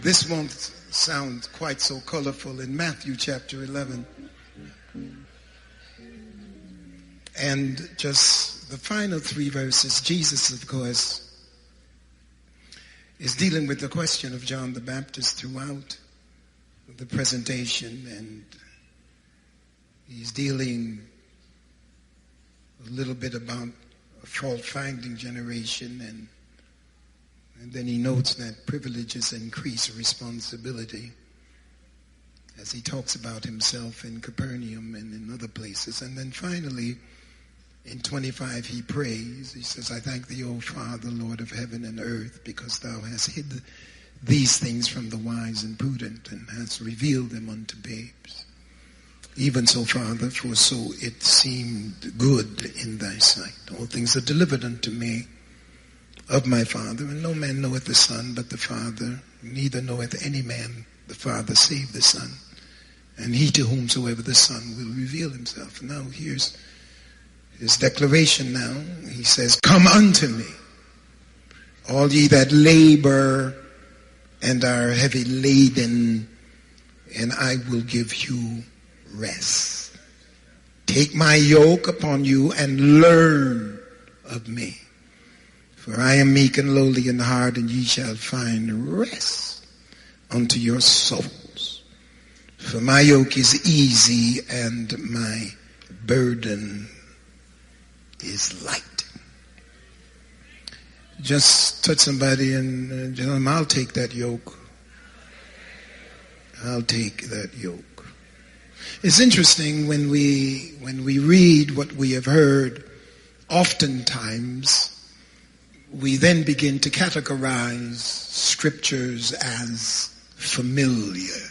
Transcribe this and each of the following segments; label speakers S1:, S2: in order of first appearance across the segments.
S1: This won't sound quite so colorful. In Matthew chapter 11, and just the final 3 verses, Jesus, of course, is dealing with the question of John the Baptist throughout the presentation, and he's dealing a little bit about a fault-finding generation, and then he notes that privileges increase responsibility as he talks about himself in Capernaum and in other places. And then finally, in 25, he prays. He says, I thank thee, O Father, Lord of heaven and earth, because thou hast hid these things from the wise and prudent, and hast revealed them unto babes. Even so, Father, for so it seemed good in thy sight. All things are delivered unto me of my Father, and no man knoweth the Son but the Father, neither knoweth any man the Father save the Son, and he to whomsoever the Son will reveal himself. Now here's his declaration now. He says, come unto me, all ye that labor and are heavy laden, and I will give you rest. Take my yoke upon you and learn of me. For I am meek and lowly in heart, and ye shall find rest unto your souls. For my yoke is easy and my burden is light. Just touch somebody and tell them, I'll take that yoke. I'll take that yoke. It's interesting when we read what we have heard, oftentimes we then begin to categorize scriptures as familiar.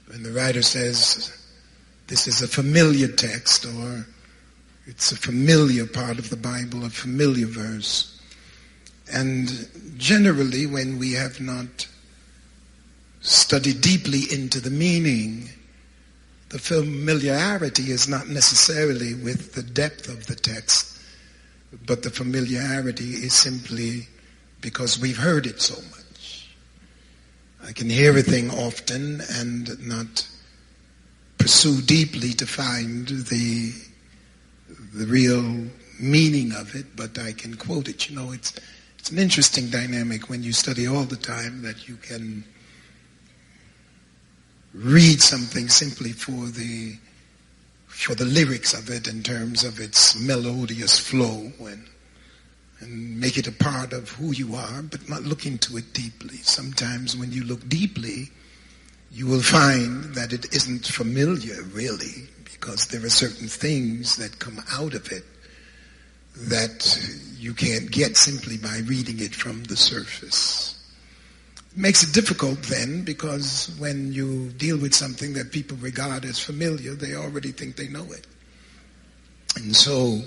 S1: When the writer says this is a familiar text, or it's a familiar part of the Bible, a familiar verse. And generally, when we have not studied deeply into the meaning, the familiarity is not necessarily with the depth of the text, but the familiarity is simply because we've heard it so much. I can hear a thing often and not pursue deeply to find the real meaning of it, but I can quote it. You know, it's an interesting dynamic when you study all the time, that you can read something simply for the lyrics of it in terms of its melodious flow, and make it a part of who you are, but not look into it deeply. Sometimes when you look deeply, you will find that it isn't familiar really, because there are certain things that come out of it that you can't get simply by reading it from the surface. It makes it difficult then, because when you deal with something that people regard as familiar, they already think they know it. And so,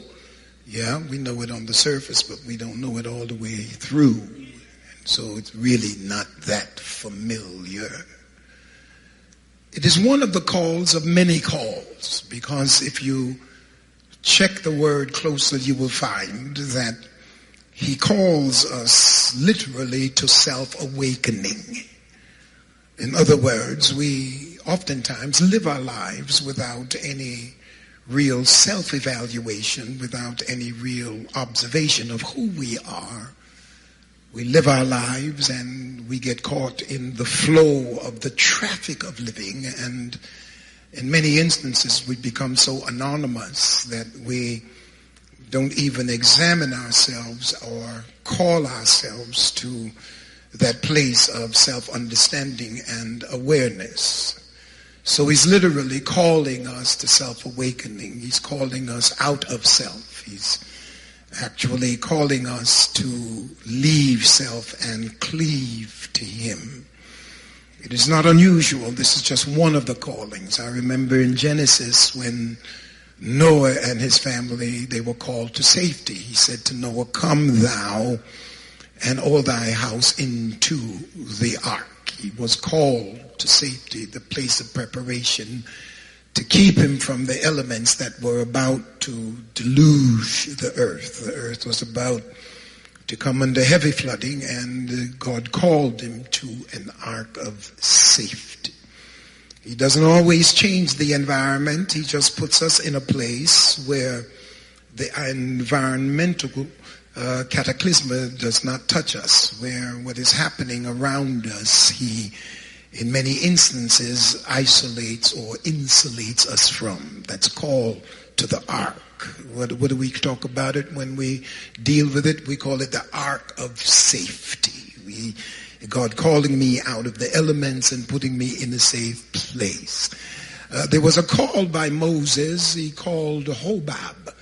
S1: yeah, we know it on the surface, but we don't know it all the way through. And so it's really not that familiar. It is one of the calls of many calls, because if you check the word closely, you will find that he calls us literally to self-awakening. In other words, we oftentimes live our lives without any real self-evaluation, without any real observation of who we are. We live our lives and we get caught in the flow of the traffic of living, and in many instances we become so anonymous that we don't even examine ourselves or call ourselves to that place of self-understanding and awareness. So he's literally calling us to self-awakening. He's calling us out of self. He's actually calling us to leave self and cleave to him. It is not unusual. This is just one of the callings. I remember in Genesis when Noah and his family, they were called to safety. He said to Noah, come thou and all thy house into the ark. He was called to safety, the place of preparation, to keep him from the elements that were about to deluge the earth. The earth was about to come under heavy flooding, and God called him to an ark of safety. He doesn't always change the environment. He just puts us in a place where the environmental cataclysm does not touch us, where what is happening around us, he, in many instances, isolates or insulates us from. That's called to the ark. What do we talk about it when we deal with it? We call it the ark of safety. God calling me out of the elements and putting me in a safe place. There was a call by Moses. He called Hobab.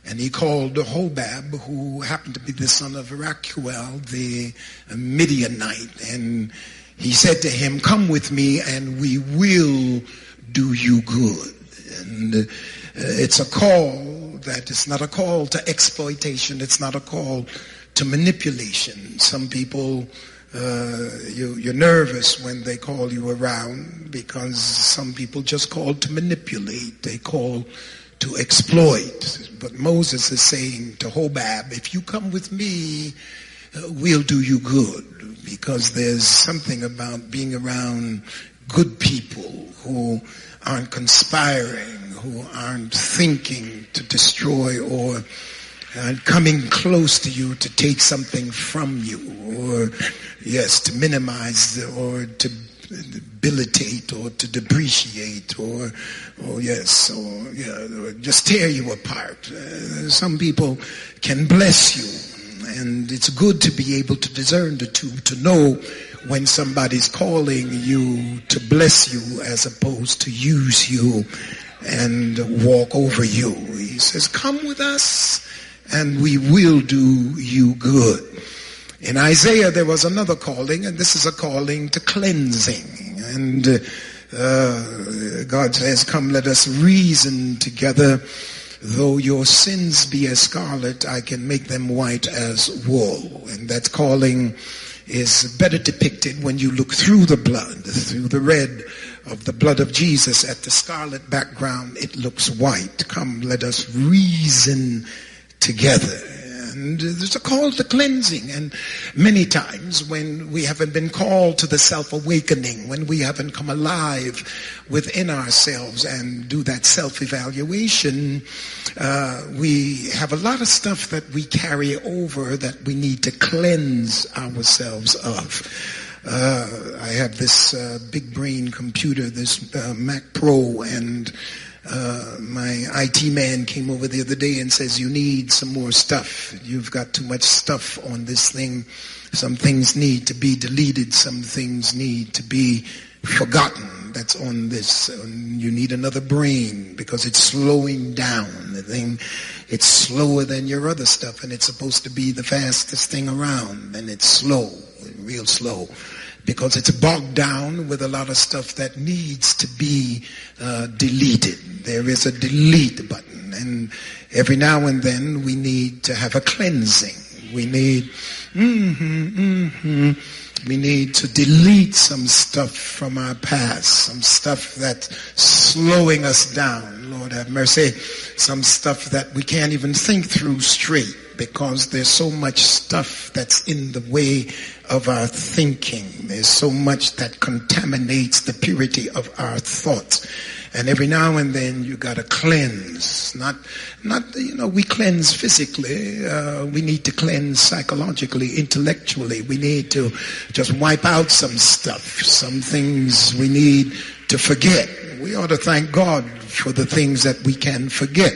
S1: And he called Hobab, who happened to be the son of Rachuel, the Midianite. And he said to him, come with me and we will do you good. And it's a call that is not a call to exploitation. It's not a call to manipulation. Some people, you're nervous when they call you around because some people just call to manipulate. They call to exploit. But Moses is saying to Hobab, if you come with me, we'll do you good, because there's something about being around good people who aren't conspiring, who aren't thinking to destroy or coming close to you to take something from you, or yes, to minimize or to debilitate or to depreciate or just tear you apart. Some people can bless you, and it's good to be able to discern the two, to know when somebody's calling you to bless you as opposed to use you and walk over you. He says, come with us and we will do you good. In Isaiah, there was another calling, and this is a calling to cleansing. And God says, come, let us reason together. Though your sins be as scarlet, I can make them white as wool. And that calling is better depicted when you look through the blood, through the red of the blood of Jesus. At the scarlet background, it looks white. Come, let us reason together. And there's a call to cleansing. And many times when we haven't been called to the self-awakening, when we haven't come alive within ourselves and do that self-evaluation, we have a lot of stuff that we carry over that we need to cleanse ourselves of. I have this big brain computer, this Mac Pro, and my IT man came over the other day and says, you need some more stuff. You've got too much stuff on this thing. Some things need to be deleted. Some things need to be forgotten. That's on this. You need another brain because it's slowing down. The thing, it's slower than your other stuff, and it's supposed to be the fastest thing around, and it's slow, real slow, because it's bogged down with a lot of stuff that needs to be deleted. There is a delete button, and every now and then we need to have a cleansing. We need we need to delete some stuff from our past, some stuff that's slowing us down. Lord have mercy. Some stuff that we can't even think through straight because there's so much stuff that's in the way of our thinking. There's so much that contaminates the purity of our thoughts. And every now and then you got to cleanse. Not we cleanse physically. We need to cleanse psychologically, intellectually. We need to just wipe out some stuff. Some things we need to forget. We ought to thank God for the things that we can forget.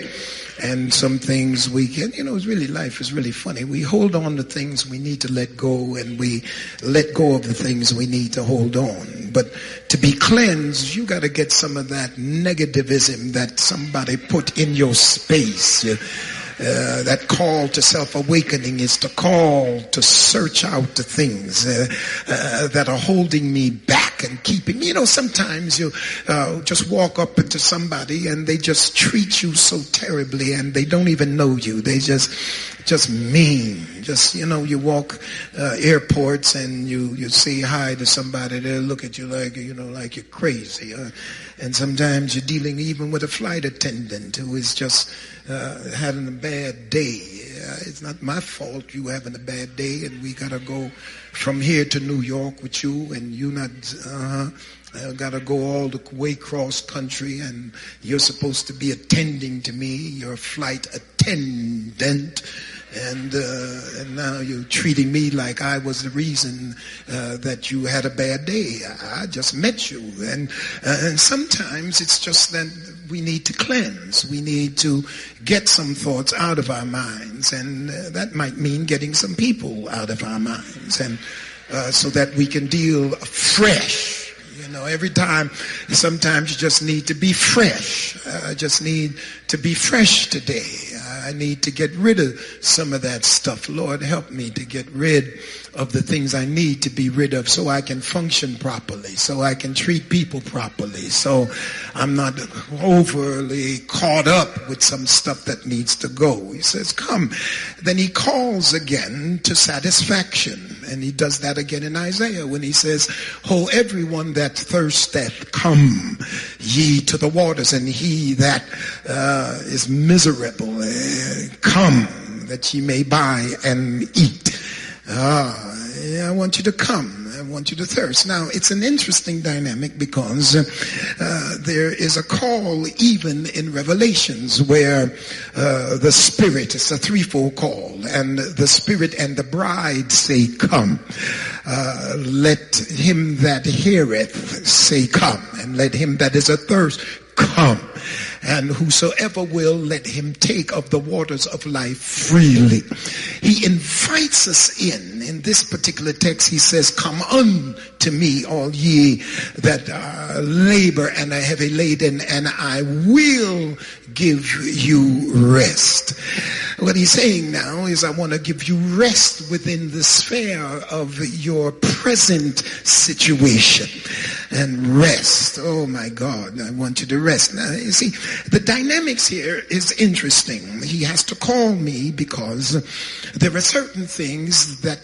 S1: And some things we can, it's really, life is really funny. We hold on to things we need to let go, and we let go of the things we need to hold on. But to be cleansed, you got to get some of that negativism that somebody put in your space. That call to self-awakening is the call to search out the things that are holding me back. back and keeping, sometimes you just walk up into somebody and they just treat you so terribly and they don't even know you. They just mean. You walk airports and you say hi to somebody, they'll look at you like you're crazy. And sometimes you're dealing even with a flight attendant who is just having a bad day. It's not my fault you having a bad day, and we gotta go from here to New York with you, and you not gotta go all the way cross country, and you're supposed to be attending to me, your flight attendant. And now you're treating me like I was the reason that you had a bad day. I just met you. And sometimes it's just that we need to cleanse. We need to get some thoughts out of our minds. And that might mean getting some people out of our minds. And so that we can deal fresh. Every time, sometimes you just need to be fresh. I just need to be fresh today. I need to get rid of some of that stuff. Lord, help me to get rid of the things I need to be rid of so I can function properly, so I can treat people properly, so I'm not overly caught up with some stuff that needs to go. He says, come. Then he calls again to satisfaction. And he does that again in Isaiah when he says, ho, everyone that thirsteth, come ye to the waters, and he that is miserable, come that ye may buy and eat. I want you to come. I want you to thirst. Now, it's an interesting dynamic because there is a call even in Revelations where the Spirit, it's a threefold call, and the Spirit and the bride say, come. Let him that heareth say, come, and let him that is athirst come. And whosoever will, let him take of the waters of life freely. He invites us in. In this particular text, he says, come unto me, all ye that labor and are heavy laden, and I will give you rest. What he's saying now is, I want to give you rest within the sphere of your present situation. And rest. Oh my God, I want you to rest. Now, you see, the dynamics here is interesting. He has to call me because there are certain things that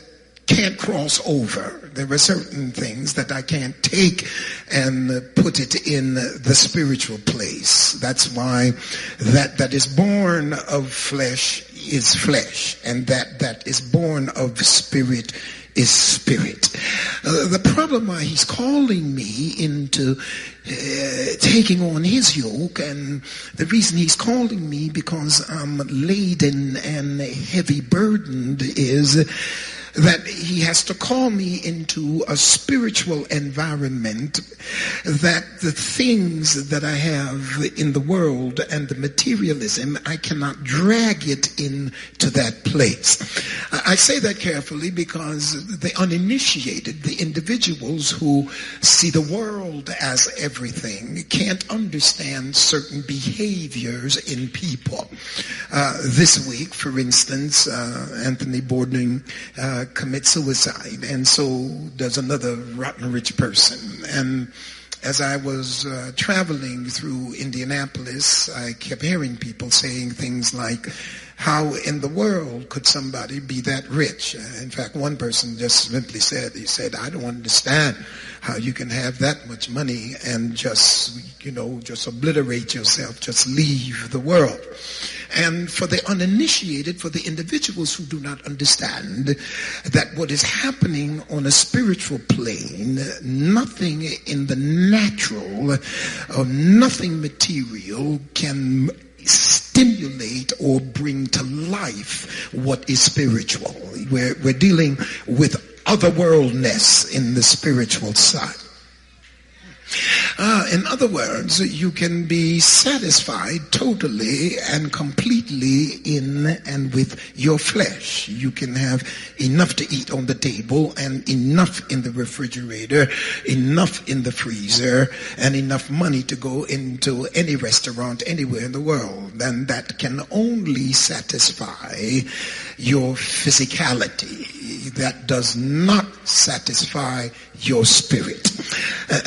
S1: can't cross over. There are certain things that I can't take and put it in the spiritual place. That's why that is born of flesh is flesh, and that is born of spirit is spirit. The problem why he's calling me into taking on his yoke, and the reason he's calling me because I'm laden and heavy burdened, is that he has to call me into a spiritual environment, that the things that I have in the world and the materialism, I cannot drag it into that place. I say that carefully because the uninitiated, the individuals who see the world as everything, can't understand certain behaviors in people. This week, for instance, Anthony Boarding commits suicide, and so does another rotten rich person. And as I was traveling through Indianapolis, I kept hearing people saying things like, how in the world could somebody be that rich? In fact, one person just simply said, he said, I don't understand how you can have that much money and just obliterate yourself, just leave the world. And for the uninitiated, for the individuals who do not understand that what is happening on a spiritual plane, nothing in the natural or nothing material can stimulate or bring to life what is spiritual. We're dealing with otherworldness in the spiritual side. In other words, you can be satisfied totally and completely in and with your flesh. You can have enough to eat on the table and enough in the refrigerator, enough in the freezer, and enough money to go into any restaurant anywhere in the world. And that can only satisfy your physicality, that does not satisfy your spirit.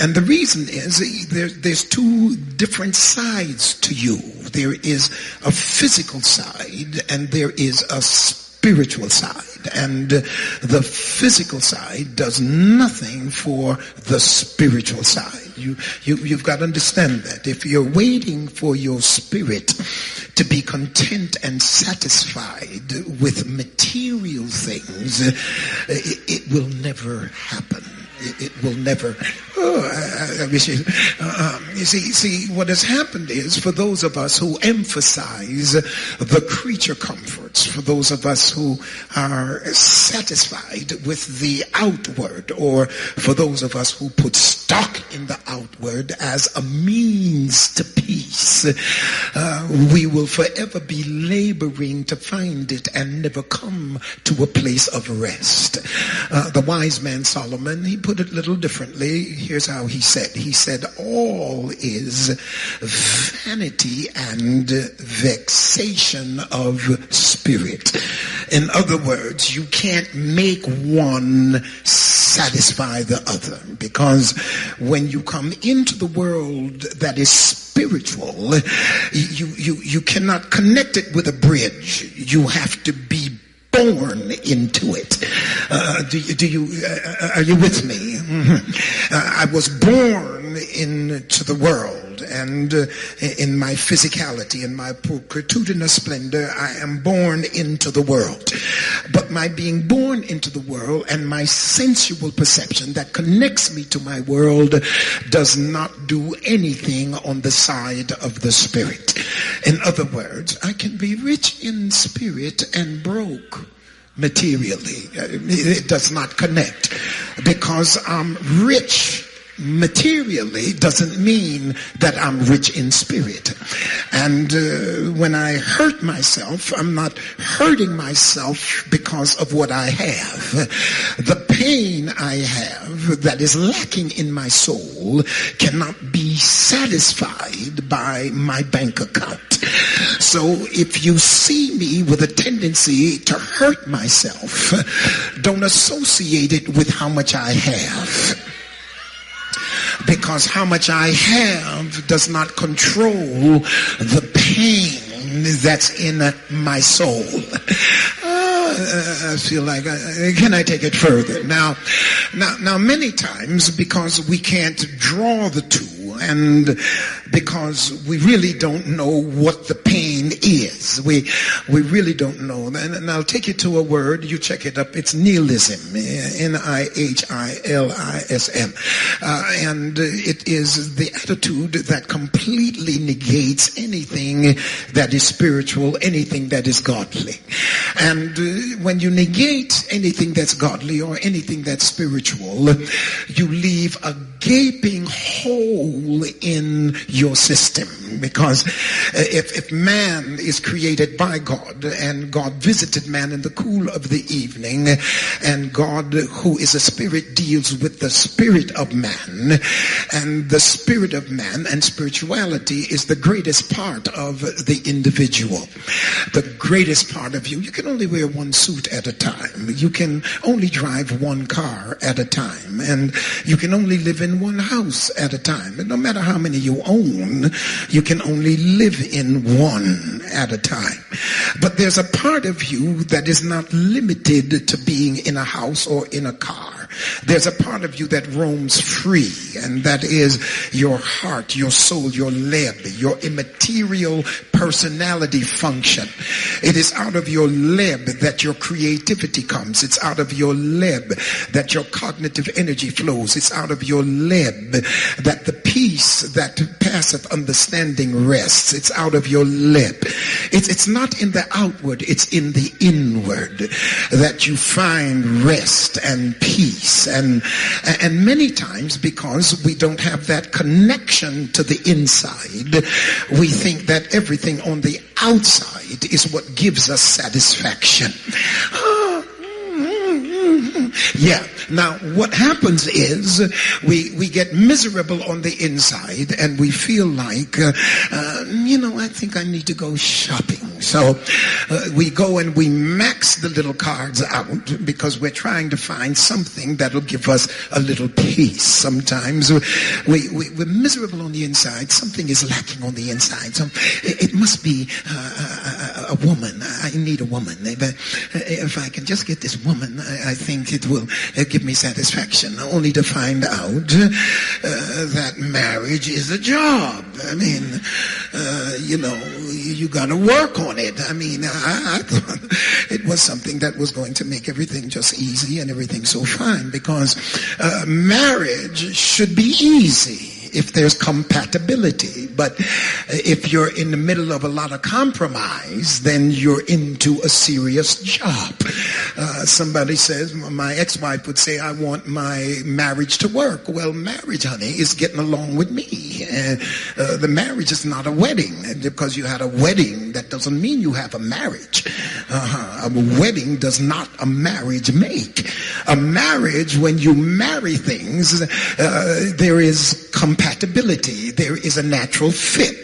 S1: And the reason is there's two different sides to you. There is a physical side and there is a spiritual side. And the physical side does nothing for the spiritual side. You've got to understand that. If you're waiting for your spirit to be content and satisfied with material things, it will never happen. It will never. You see, what has happened is, for those of us who emphasize the creature comforts, for those of us who are satisfied with the outward, or for those of us who put stock in the outward as a means to peace, we will forever be laboring to find it and never come to a place of rest. The wise man Solomon, he put it a little differently. Here's how he said. He said, all is vanity and vexation of spirit. In other words, you can't make one satisfy the other, because when you come into the world that is spiritual, you cannot connect it with a bridge. You have to be born into it. Are you with me? I was born into the world, and in my physicality, in my pulchritudinous splendor, I am born into the world. But my being born into the world and my sensual perception that connects me to my world does not do anything on the side of the spirit. In other words, I can be rich in spirit and broke materially. It does not connect. Because I'm rich materially doesn't mean that I'm rich in spirit. And when I hurt myself, I'm not hurting myself because of what I have. The pain I have that is lacking in my soul cannot be satisfied by my bank account. So if you see me with a tendency to hurt myself, don't associate it with how much I have. Because how much I have does not control the pain that's in my soul. I feel like, can I take it further? Now, many times, because we can't draw the two, and because we really don't know what the pain is. We really don't know. And I'll take you to a word, you check it up, it's nihilism, Nihilism. And it is the attitude that completely negates anything that is spiritual, anything that is godly. And when you negate anything that's godly or anything that's spiritual, you leave a gaping hole in your system. Because if man is created by God, and God visited man in the cool of the evening, and God, who is a spirit, deals with the spirit of man, and the spirit of man and spirituality is the greatest part of the individual. The greatest part of you. You can only wear one suit at a time. You can only drive one car at a time. And you can only live in one house at a time. And no matter how many you own, you can only live in one at a time. But there's a part of you that is not limited to being in a house or in a car. There's a part of you that roams free, and that is your heart, your soul, your leb, your immaterial personality function. It is out of your leb that your creativity comes. It's out of your leb that your cognitive energy flows. It's out of your leb that the peace that passeth understanding rests. It's out of your leb. It's not in the outward, it's in the inward that you find rest and peace. And many times, because we don't have that connection to the inside, we think that everything on the outside is what gives us satisfaction. Yeah, Now, what happens is we get miserable on the inside, and we feel like, I think I need to go shopping. So we go and we max the little cards out because we're trying to find something that'll give us a little peace. Sometimes we're miserable on the inside. Something is lacking on the inside. So it must be a woman. I need a woman. If I can just get this woman, I think it will give me satisfaction. Only to find out that marriage is a job. I mean, you got to work on it. I mean, I thought it was something that was going to make everything just easy and everything so fine, because marriage should be easy if there's compatibility. But if you're in the middle of a lot of compromise, then you're into a serious job. Somebody says, my ex-wife would say, I want my marriage to work. Well, marriage, honey, is getting along with me. The marriage is not a wedding. And because you had a wedding, that doesn't mean you have a marriage. A wedding does not a marriage make. A marriage, when you marry things, there is compatibility. There is a natural fit.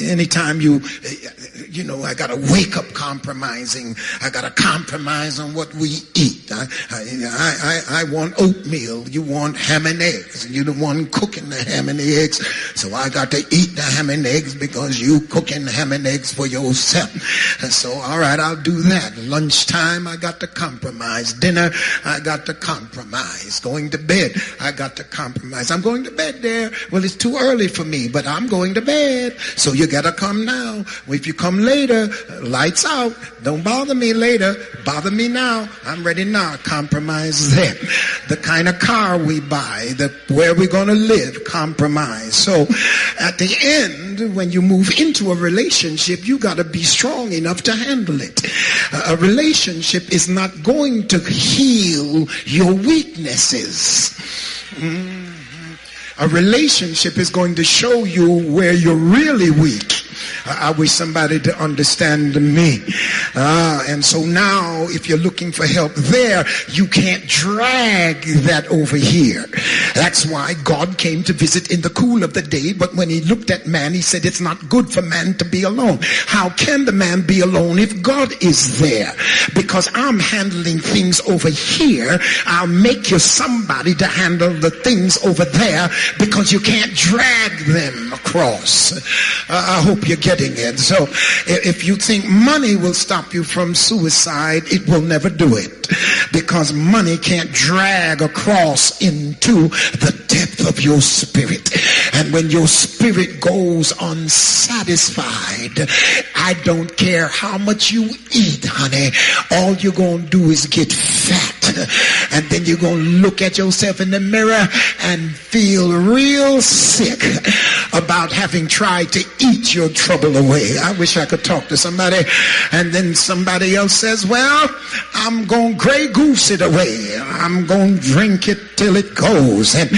S1: Anytime I got to wake up compromising. I got to compromise on what we eat. I want oatmeal. You want ham and eggs. You're the one cooking the ham and the eggs. So I got to eat the ham and eggs because you cooking ham and eggs for yourself. So, all right, I'll do that. Lunchtime, I got to compromise. Dinner, I got to compromise. Going to bed, I got to compromise. I'm going to bed there. Well, it's too early for me, but I'm going to bed. So you got to come now. If you come later, lights out. Don't bother me later. Bother me now. I'm ready now. Compromise there. The kind of car we buy, where we're going to live, compromise. So at the end, when you move into a relationship, you got to be strong enough to handle it. A relationship is not going to heal your weaknesses. A relationship is going to show you where you're really weak. I wish somebody to understand me. And so now, if you're looking for help there, you can't drag that over here. That's why God came to visit in the cool of the day. But when he looked at man, he said, it's not good for man to be alone. How can the man be alone if God is there? Because I'm handling things over here. I'll make you somebody to handle the things over there, because you can't drag them across. I hope you're getting it. So if you think money will stop you from suicide, it will never do it, because money can't drag across into the depth of your spirit. And when your spirit goes unsatisfied, I don't care how much you eat, honey, all you're going to do is get fat. And then you're going to look at yourself in the mirror and feel real sick about having tried to eat your trouble away. I wish I could talk to somebody. And then somebody else says, well, I'm going to Grey Goose it away. I'm going to drink it till it goes. And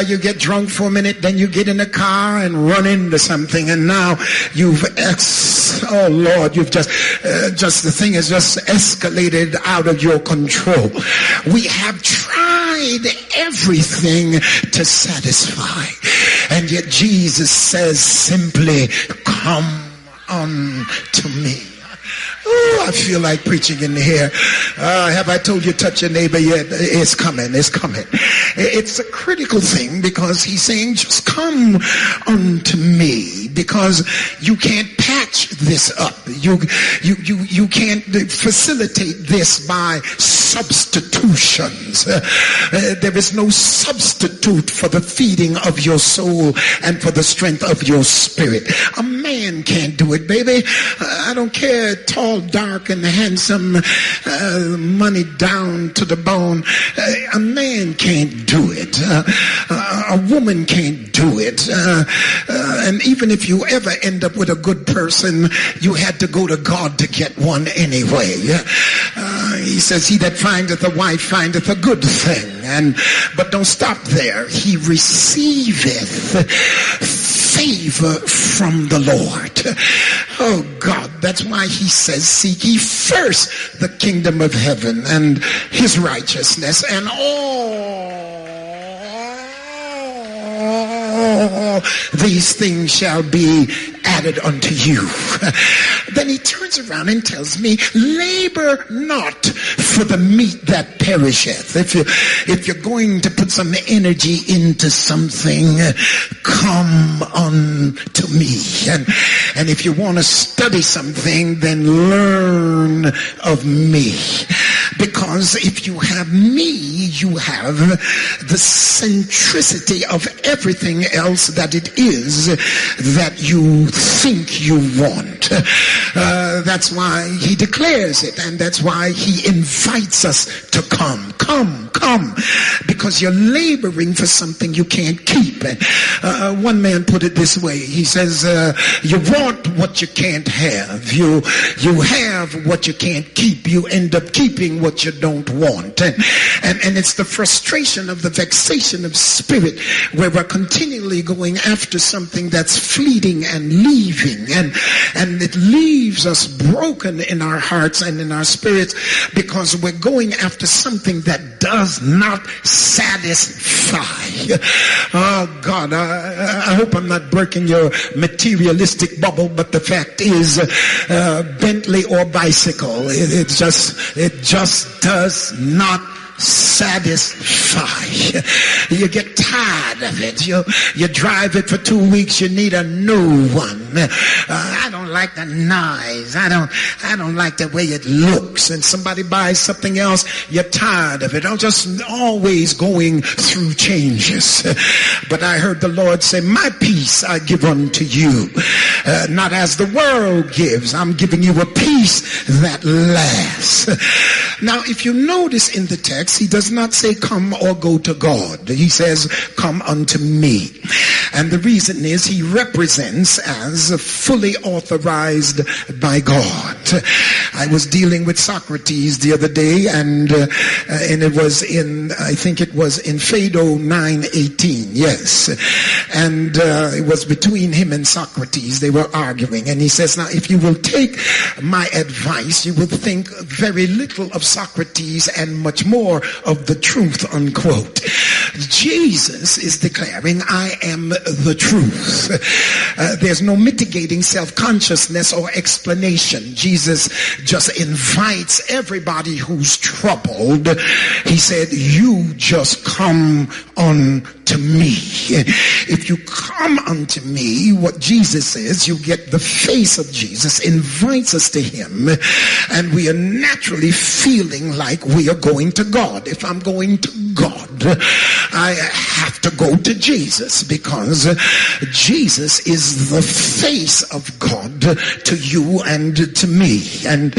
S1: you get drunk for a minute, then you get in the car and run into something, and now you've you've just the thing has just escalated out of your control. We have tried everything to satisfy, and yet Jesus says simply, come unto me. Oh, I feel like preaching in here. Have I told you, touch your neighbor yet? It's coming. It's coming. It's a critical thing, because he's saying, just come unto me, because you can't patch this up. You can't facilitate this by substitutions. There is no substitute for the feeding of your soul and for the strength of your spirit. A man can't do it, baby. I don't care, tall, dark, and handsome, money down to the bone. A man can't do it. A woman can't do it. And even if you ever end up with a good person, you had to go to God to get one anyway. He says, he that findeth a wife findeth a good thing. But don't stop there. He receiveth favor from the Lord. Oh God, that's why he says, seek ye first the kingdom of heaven and his righteousness, and all these things shall be added unto you. Then he turns around and tells me, labor not for the meat that perisheth. If you're going to put some energy into something, come unto me. And if you want to study something, then learn of me. Because if you have me, you have the centricity of everything else that it is that you think you want. That's why he declares it, and that's why he invites us to come. Come, because you're laboring for something you can't keep. And one man put it this way. He says, you want what you can't have. You have what you can't keep. You end up keeping what you don't want. And it's the frustration of the vexation of spirit, where we're continually going after something that's fleeting and leaving, and it leaves us broken in our hearts and in our spirits, because we're going after something that does not satisfy. Oh God, I hope I'm not breaking your materialistic bubble, but the fact is, Bentley or bicycle, it just does not satisfy. You get tired of it. You drive it for 2 weeks, you need a new one. I don't like the noise. I don't like the way it looks. And somebody buys something else, you're tired of it. I'm just always going through changes. But I heard the Lord say, my peace I give unto you, not as the world gives. I'm giving you a peace that lasts. Now, if you notice in the text, he does not say come or go to God. He says come unto me. And the reason is he represents as fully authorized by God. I was dealing with Socrates the other day, and it was I think it was in Phaedo 9:18, yes. And it was between him and Socrates. They were arguing, and he says, now if you will take my advice, you will think very little of Socrates and much more of the truth, unquote. Jesus is declaring, I am the truth. There's no mitigating self-consciousness or explanation. Jesus just invites everybody who's troubled. He said, you just come unto me. If you come unto me, what Jesus says, you get the face of Jesus, invites us to him, and we are naturally feeling like we are going to God. If I'm going to God, I have to go to Jesus, because Jesus is the face of God to you and to me. And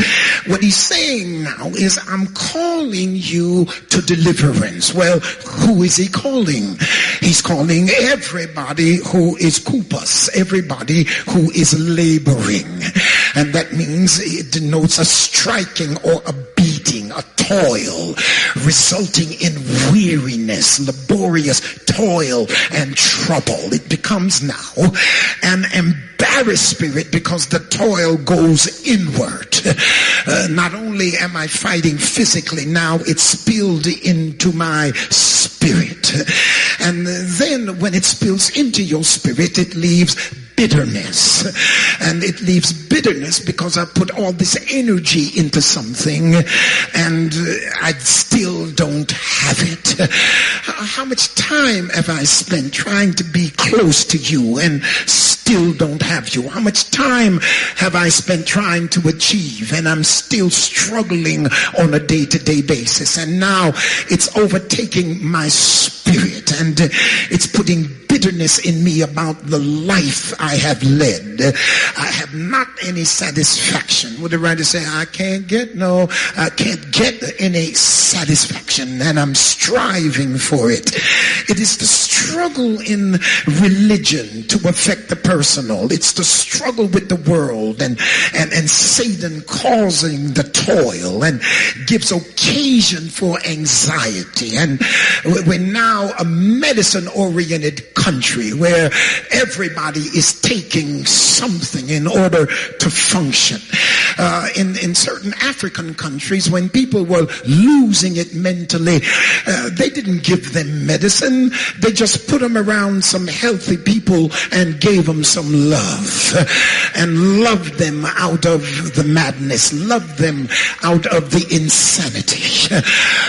S1: what he's saying now is, I'm calling you to deliverance. Well, who is he calling? He's calling everybody who is kupos, everybody who is laboring. And that means it denotes a striking or a beating, a toil, resulting in weariness, laborious toil and trouble. It becomes now an embarrassed spirit, because the toil goes inward. Not only am I fighting physically, now it's spilled into my spirit. And then when it spills into your spirit, it leaves bitterness. And it leaves bitterness because I put all this energy into something and I still don't have it. How much time have I spent trying to be close to you and still don't have you? How much time have I spent trying to achieve and I'm still struggling on a day-to-day basis? And now it's overtaking my spirit and it's putting bitterness in me about the life I have led. I have not any satisfaction. Would the writer say, I can't get any satisfaction, and I'm striving for it. It is the struggle in religion to affect the personal. It's the struggle with the world and Satan causing the toil and gives occasion for anxiety. And we're now medicine-oriented country where everybody is taking something in order to function. In certain African countries, when people were losing it mentally, they didn't give them medicine. They just put them around some healthy people and gave them some love and loved them out of the madness, loved them out of the insanity.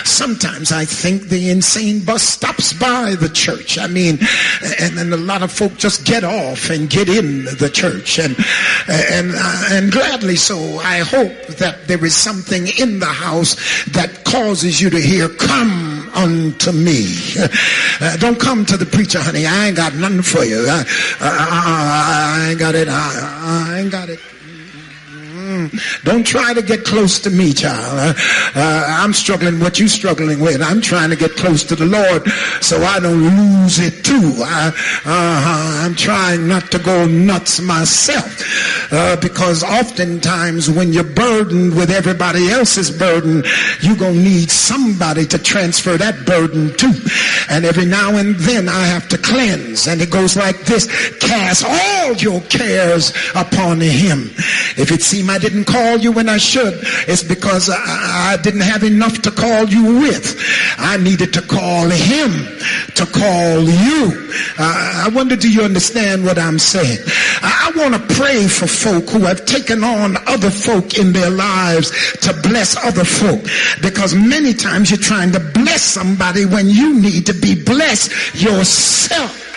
S1: Sometimes I think the insane bus stops by the church. I mean, and a lot of folk just get off and get in the church, and gladly so. I hope that there is something in the house that causes you to hear, "Come unto me." Don't come to the preacher, honey. I ain't got nothing for you. I ain't got it. I ain't got it. Don't try to get close to me, child. I'm struggling what you're struggling with. I'm trying to get close to the Lord so I don't lose it too. I'm trying not to go nuts myself, because oftentimes when you're burdened with everybody else's burden, you're going to need somebody to transfer that burden to. And every now and then I have to cleanse. And it goes like this: cast all your cares upon him. If it seems I didn't call you when I should, it's because I didn't have enough to call you with. I needed to call him to call you. I wonder, do you understand what I'm saying? I want to pray for folk who have taken on other folk in their lives to bless other folk, because many times you're trying to bless somebody when you need to be blessed yourself.